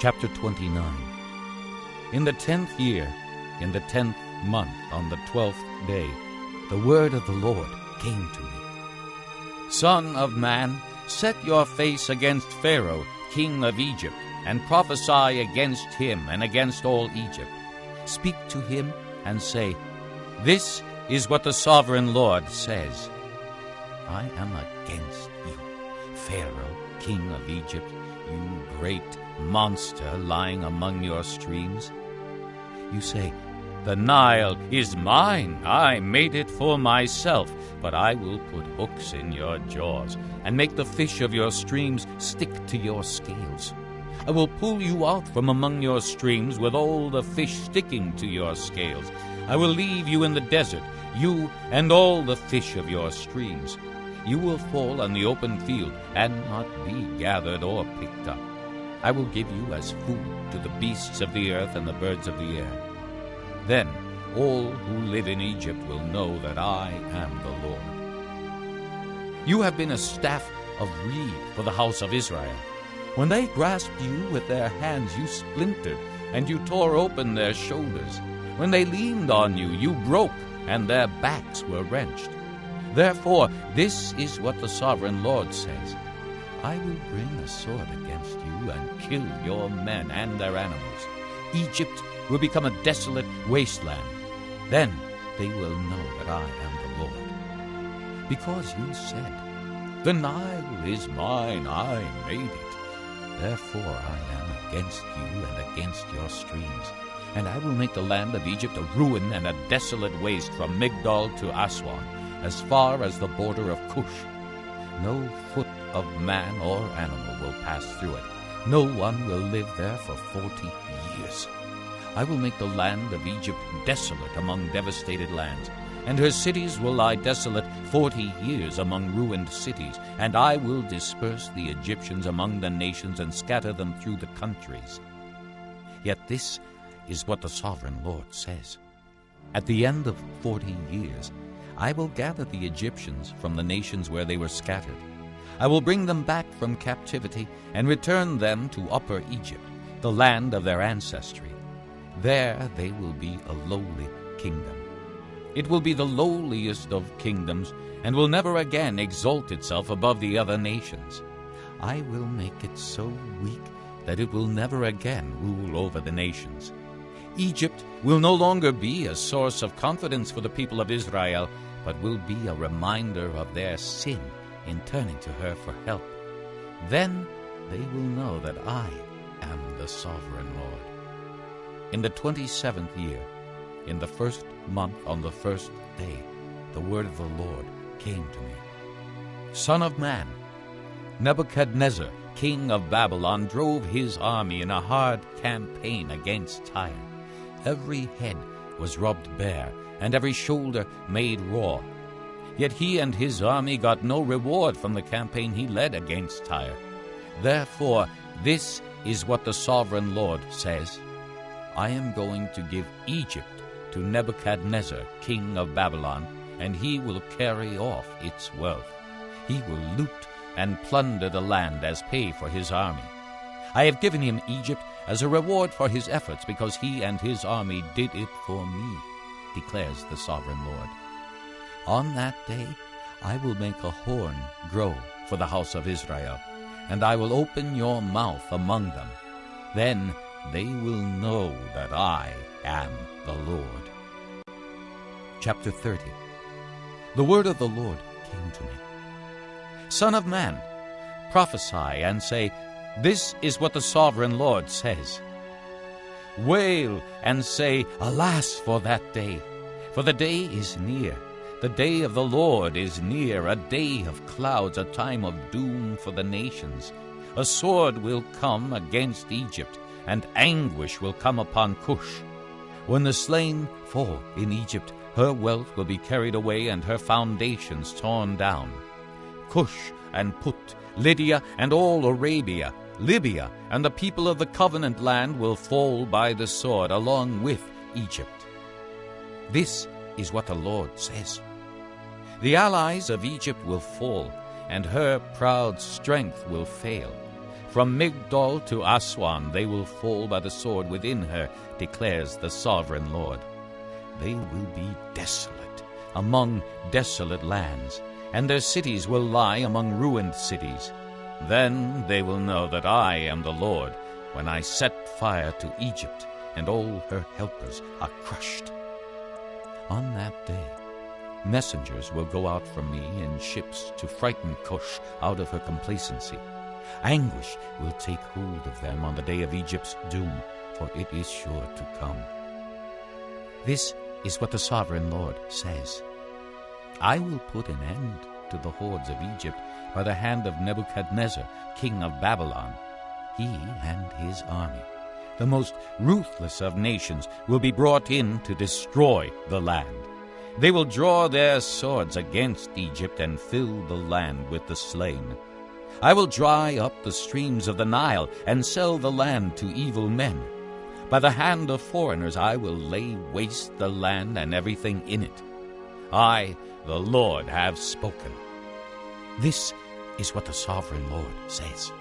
Chapter 29. In the 10th year, in the 10th month, on the 12th day, the word of the Lord came to me. Son of man, set your face against Pharaoh, king of Egypt, and prophesy against him and against all Egypt. Speak to him and say, This is what the sovereign Lord says. I am against you, Pharaoh, king of Egypt, you great monster lying among your streams. You say, The Nile is mine. I made it for myself, but I will put hooks in your jaws and make the fish of your streams stick to your scales. I will pull you out from among your streams with all the fish sticking to your scales. I will leave you in the desert, you and all the fish of your streams. You will fall on the open field and not be gathered or picked up. I will give you as food to the beasts of the earth and the birds of the air. Then all who live in Egypt will know that I am the Lord. You have been a staff of reed for the house of Israel. When they grasped you with their hands, you splintered, and you tore open their shoulders. When they leaned on you, you broke, and their backs were wrenched. Therefore, this is what the sovereign Lord says. I will bring a sword against you and kill your men and their animals. Egypt will become a desolate wasteland. Then they will know that I am the Lord. Because you said, The Nile is mine, I made it. Therefore I am against you and against your streams. And I will make the land of Egypt a ruin and a desolate waste from Migdol to Aswan, as far as the border of Cush. No foot of man or animal will pass through it. No one will live there for 40 years. I will make the land of Egypt desolate among devastated lands, and her cities will lie desolate 40 years among ruined cities, and I will disperse the Egyptians among the nations and scatter them through the countries. Yet this is what the sovereign Lord says. At the end of 40 years, I will gather the Egyptians from the nations where they were scattered. I will bring them back from captivity and return them to Upper Egypt, the land of their ancestry. There they will be a lowly kingdom. It will be the lowliest of kingdoms and will never again exalt itself above the other nations. I will make it so weak that it will never again rule over the nations. Egypt will no longer be a source of confidence for the people of Israel, but will be a reminder of their sin in turning to her for help. Then they will know that I am the sovereign Lord. In the 27th year, in the 1st month, on the 1st day, the word of the Lord came to me. Son of man, Nebuchadnezzar, king of Babylon, drove his army in a hard campaign against Tyre. Every head was rubbed bare, and every shoulder made raw. Yet he and his army got no reward from the campaign he led against Tyre. Therefore, this is what the sovereign Lord says. I am going to give Egypt to Nebuchadnezzar, king of Babylon, and he will carry off its wealth. He will loot and plunder the land as pay for his army. I have given him Egypt as a reward for his efforts, because he and his army did it for me, declares the sovereign Lord. On that day I will make a horn grow for the house of Israel, and I will open your mouth among them. Then they will know that I am the Lord. Chapter 30. The word of the Lord came to me. Son of man, prophesy and say, This is what the sovereign Lord says. Wail and say, Alas for that day! For the day is near. The day of the Lord is near, a day of clouds, a time of doom for the nations. A sword will come against Egypt, and anguish will come upon Cush. When the slain fall in Egypt, her wealth will be carried away and her foundations torn down. Cush and Put, Lydia and all Arabia, Libya and the people of the covenant land will fall by the sword along with Egypt. This is what the Lord says. The allies of Egypt will fall, and her proud strength will fail. From Migdol to Aswan they will fall by the sword within her, declares the sovereign Lord. They will be desolate among desolate lands, and their cities will lie among ruined cities. Then they will know that I am the Lord, when I set fire to Egypt, and all her helpers are crushed. On that day, messengers will go out from me in ships to frighten Cush out of her complacency. Anguish will take hold of them on the day of Egypt's doom, for it is sure to come. This is what the sovereign Lord says. I will put an end to the hordes of Egypt by the hand of Nebuchadnezzar, king of Babylon. He and his army, the most ruthless of nations, will be brought in to destroy the land. They will draw their swords against Egypt and fill the land with the slain. I will dry up the streams of the Nile and sell the land to evil men. By the hand of foreigners I will lay waste the land and everything in it. I, the Lord, have spoken. This is what the sovereign Lord says.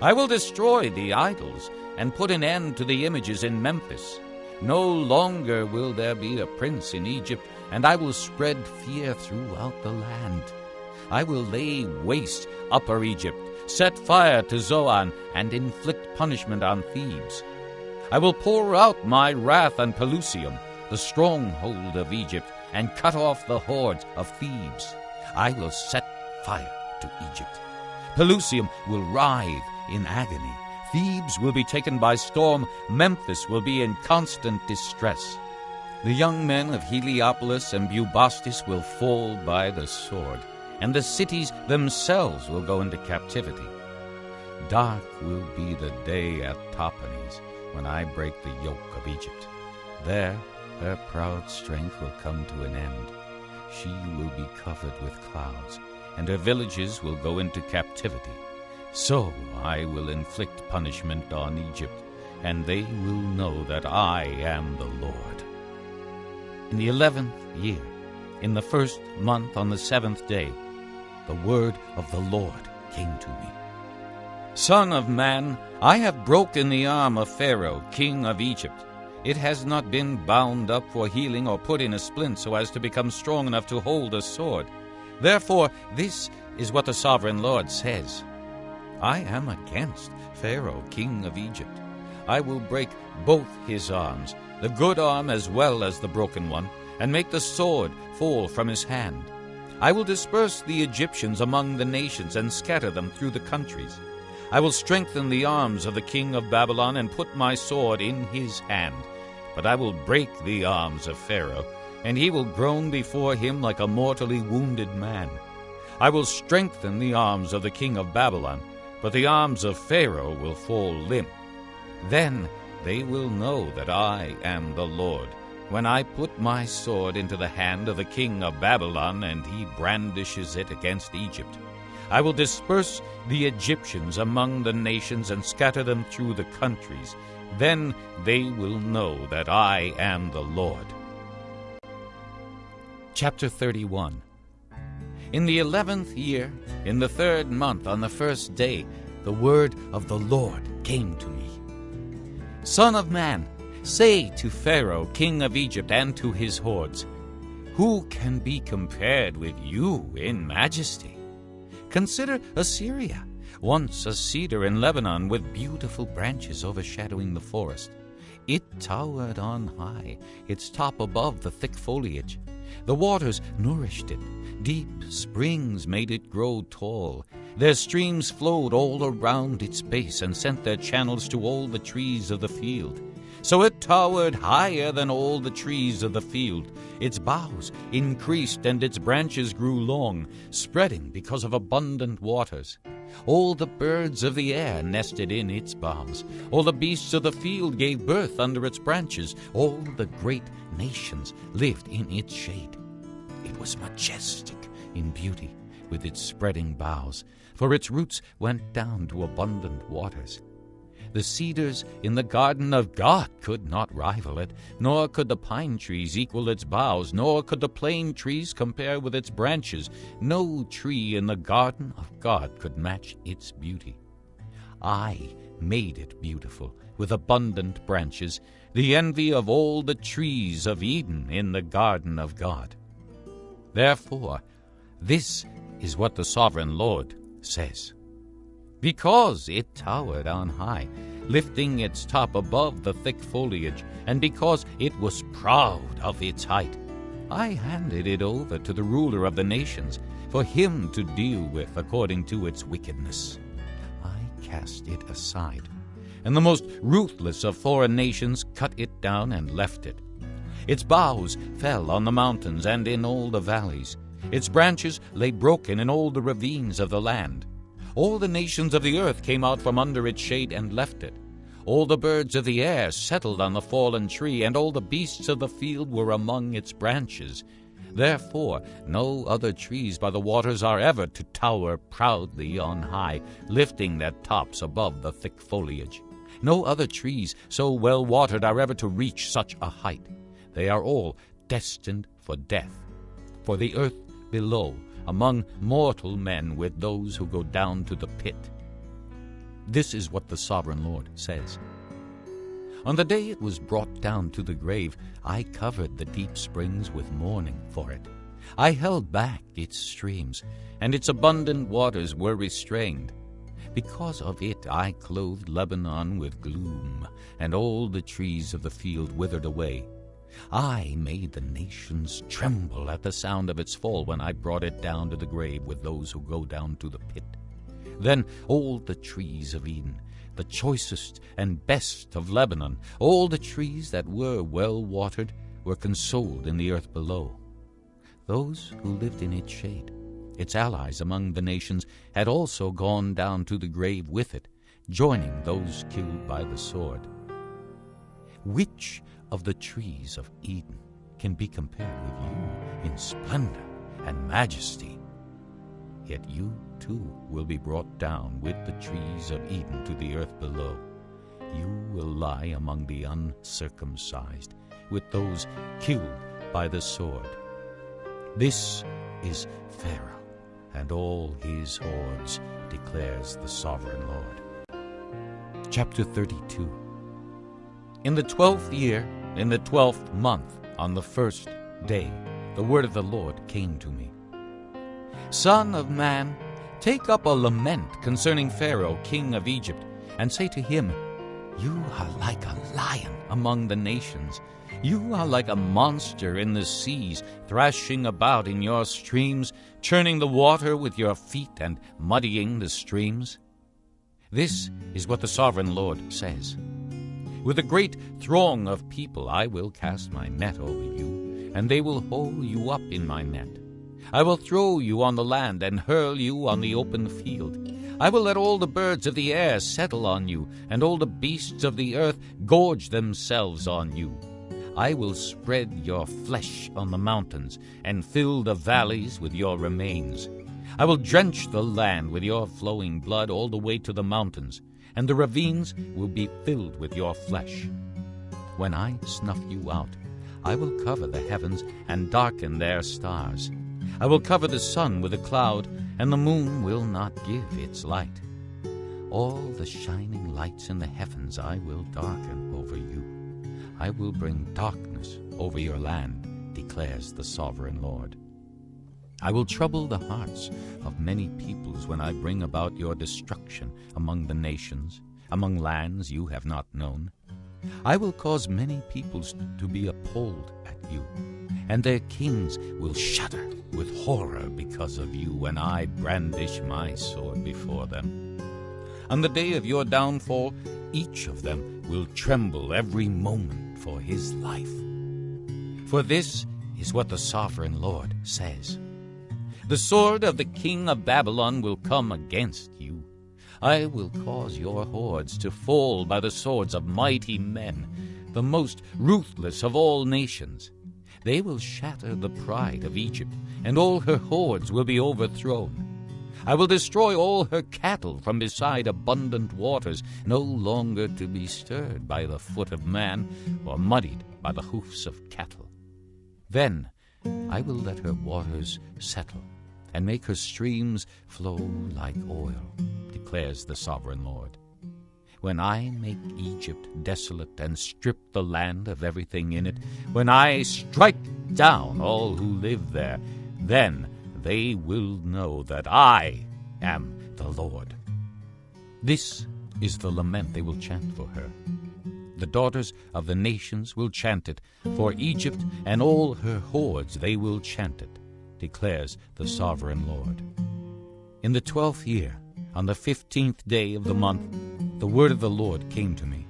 I will destroy the idols and put an end to the images in Memphis. No longer will there be a prince in Egypt, and I will spread fear throughout the land. I will lay waste Upper Egypt, set fire to Zoan, and inflict punishment on Thebes. I will pour out my wrath on Pelusium, the stronghold of Egypt, and cut off the hordes of Thebes. I will set fire to Egypt. Pelusium will writhe in agony. Thebes will be taken by storm. Memphis will be in constant distress. The young men of Heliopolis and Bubastis will fall by the sword, and the cities themselves will go into captivity. Dark will be the day at Tahpanhes, when I break the yoke of Egypt. There her proud strength will come to an end. She will be covered with clouds, and her villages will go into captivity. So I will inflict punishment on Egypt, and they will know that I am the Lord. In the 11th year, in the 1st month, on the 7th day, the word of the Lord came to me. Son of man, I have broken the arm of Pharaoh, king of Egypt. It has not been bound up for healing or put in a splint so as to become strong enough to hold a sword. Therefore, this is what the sovereign Lord says. I am against Pharaoh, king of Egypt. I will break both his arms, the good arm as well as the broken one, and make the sword fall from his hand. I will disperse the Egyptians among the nations and scatter them through the countries. I will strengthen the arms of the king of Babylon and put my sword in his hand. But I will break the arms of Pharaoh, and he will groan before him like a mortally wounded man. I will strengthen the arms of the king of Babylon, but the arms of Pharaoh will fall limp. Then they will know that I am the Lord, when I put my sword into the hand of the king of Babylon, and he brandishes it against Egypt. I will disperse the Egyptians among the nations and scatter them through the countries. Then they will know that I am the Lord. Chapter 31. In the 11th year, in the 3rd month, on the 1st day, the word of the Lord came to me. Son of man, say to Pharaoh, king of Egypt, and to his hordes, who can be compared with you in majesty? Consider Assyria, once a cedar in Lebanon with beautiful branches overshadowing the forest. It towered on high, its top above the thick foliage. The waters nourished it. Deep springs made it grow tall. Their streams flowed all around its base and sent their channels to all the trees of the field. So it towered higher than all the trees of the field. Its boughs increased and its branches grew long, spreading because of abundant waters. All the birds of the air nested in its boughs. All the beasts of the field gave birth under its branches. All the great nations lived in its shade. It was majestic in beauty, with its spreading boughs, for its roots went down to abundant waters. The cedars in the garden of God could not rival it, nor could the pine trees equal its boughs, nor could the plane trees compare with its branches. No tree in the garden of God could match its beauty. I made it beautiful, with abundant branches, the envy of all the trees of Eden in the garden of God. Therefore, this is what the sovereign Lord says. Because it towered on high, lifting its top above the thick foliage, and because it was proud of its height, I handed it over to the ruler of the nations, for him to deal with according to its wickedness. I cast it aside, and the most ruthless of foreign nations cut it down and left it. Its boughs fell on the mountains and in all the valleys. Its branches lay broken in all the ravines of the land. All the nations of the earth came out from under its shade and left it. All the birds of the air settled on the fallen tree, and all the beasts of the field were among its branches. Therefore no other trees by the waters are ever to tower proudly on high, lifting their tops above the thick foliage. No other trees so well watered are ever to reach such a height. They are all destined for death. For the earth below, among mortal men, with those who go down to the pit. This is what the sovereign Lord says. On the day it was brought down to the grave, I covered the deep springs with mourning for it. I held back its streams, and its abundant waters were restrained. Because of it I clothed Lebanon with gloom, and all the trees of the field withered away. I made the nations tremble at the sound of its fall when I brought it down to the grave with those who go down to the pit. Then all the trees of Eden, the choicest and best of Lebanon, all the trees that were well watered, were consoled in the earth below. Those who lived in its shade, its allies among the nations, had also gone down to the grave with it, joining those killed by the sword. Which of the trees of Eden can be compared with you in splendor and majesty? Yet you too will be brought down with the trees of Eden to the earth below. You will lie among the uncircumcised, with those killed by the sword. This is Pharaoh and all his hordes, declares the sovereign Lord. Chapter 32. In the 12th year, in the 12th month, on the first day, the word of the Lord came to me. Son of man, take up a lament concerning Pharaoh, king of Egypt, and say to him, You are like a lion among the nations. You are like a monster in the seas, thrashing about in your streams, churning the water with your feet and muddying the streams. This is what the sovereign Lord says. With a great throng of people I will cast my net over you, and they will haul you up in my net. I will throw you on the land and hurl you on the open field. I will let all the birds of the air settle on you, and all the beasts of the earth gorge themselves on you. I will spread your flesh on the mountains, and fill the valleys with your remains. I will drench the land with your flowing blood all the way to the mountains, and the ravines will be filled with your flesh. When I snuff you out, I will cover the heavens and darken their stars. I will cover the sun with a cloud, and the moon will not give its light. All the shining lights in the heavens I will darken over you. I will bring darkness over your land, declares the sovereign Lord. I will trouble the hearts of many peoples when I bring about your destruction among the nations, among lands you have not known. I will cause many peoples to be appalled at you, and their kings will shudder with horror because of you when I brandish my sword before them. On the day of your downfall, each of them will tremble every moment for his life. For this is what the sovereign Lord says. The sword of the king of Babylon will come against you. I will cause your hordes to fall by the swords of mighty men, the most ruthless of all nations. They will shatter the pride of Egypt, and all her hordes will be overthrown. I will destroy all her cattle from beside abundant waters, no longer to be stirred by the foot of man or muddied by the hoofs of cattle. Then I will let her waters settle and make her streams flow like oil, declares the sovereign Lord. when I make Egypt desolate and strip the land of everything in it, when I strike down all who live there, then they will know that I am the Lord. This is the lament they will chant for her. The daughters of the nations will chant it. For Egypt and all her hordes they will chant it, declares the sovereign Lord. In the 12th year, on the 15th day of the month, the word of the Lord came to me.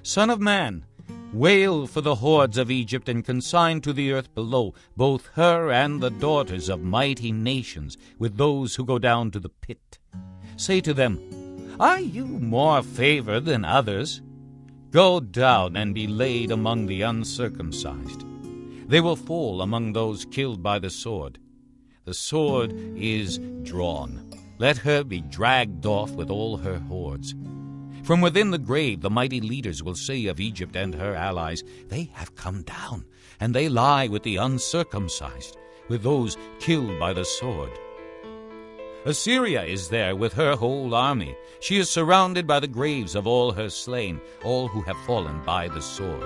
Son of man, wail for the hordes of Egypt, and consign to the earth below both her and the daughters of mighty nations, with those who go down to the pit. Say to them, Are you more favored than others? Go down and be laid among the uncircumcised. They will fall among those killed by the sword. The sword is drawn. Let her be dragged off with all her hordes. From within the grave the mighty leaders will say of Egypt and her allies, They have come down, and they lie with the uncircumcised, with those killed by the sword. Assyria is there with her whole army. She is surrounded by the graves of all her slain, all who have fallen by the sword.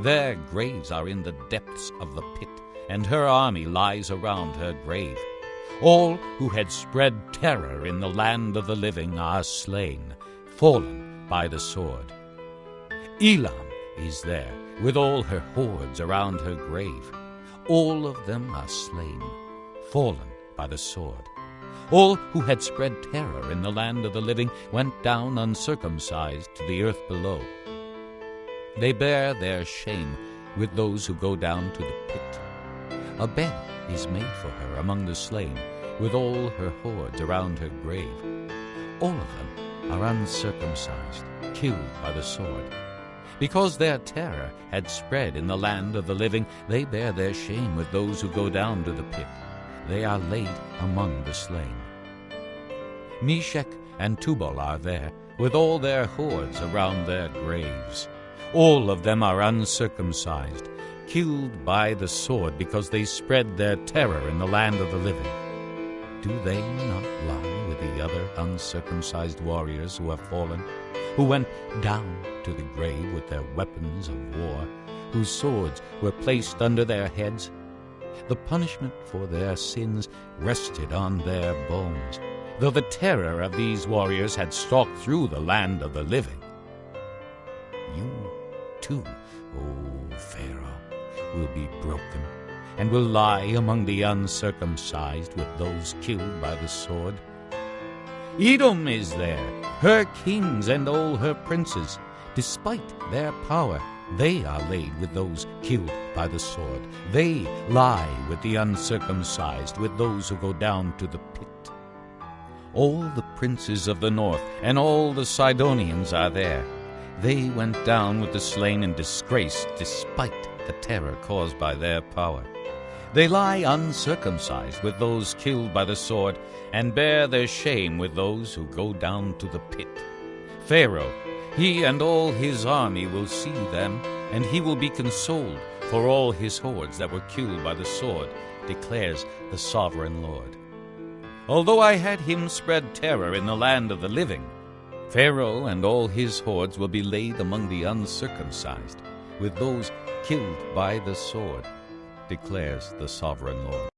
Their graves are in the depths of the pit, and her army lies around her grave. All who had spread terror in the land of the living are slain, fallen by the sword. Elam is there with all her hordes around her grave. All of them are slain, fallen by the sword. All who had spread terror in the land of the living went down uncircumcised to the earth below. They bear their shame with those who go down to the pit. A bed is made for her among the slain, with all her hordes around her grave. All of them are uncircumcised, killed by the sword. Because their terror had spread in the land of the living, they bear their shame with those who go down to the pit. They are laid among the slain. Meshech and Tubal are there, with all their hordes around their graves. All of them are uncircumcised, killed by the sword, because they spread their terror in the land of the living. Do they not lie with the other uncircumcised warriors who have fallen, who went down to the grave with their weapons of war, whose swords were placed under their heads? The punishment for their sins rested on their bones, though the terror of these warriors had stalked through the land of the living. You, too, O Pharaoh, will be broken, and will lie among the uncircumcised with those killed by the sword. Edom is there, her kings and all her princes. Despite their power, they are laid with those killed by the sword. They lie with the uncircumcised, with those who go down to the pit. All the princes of the north and all the Sidonians are there. They went down with the slain in disgrace, despite the terror caused by their power. They lie uncircumcised with those killed by the sword, and bear their shame with those who go down to the pit. Pharaoh, he and all his army will see them, and he will be consoled for all his hordes that were killed by the sword, declares the sovereign Lord. Although I had him spread terror in the land of the living, Pharaoh and all his hordes will be laid among the uncircumcised, with those killed by the sword, declares the sovereign Lord.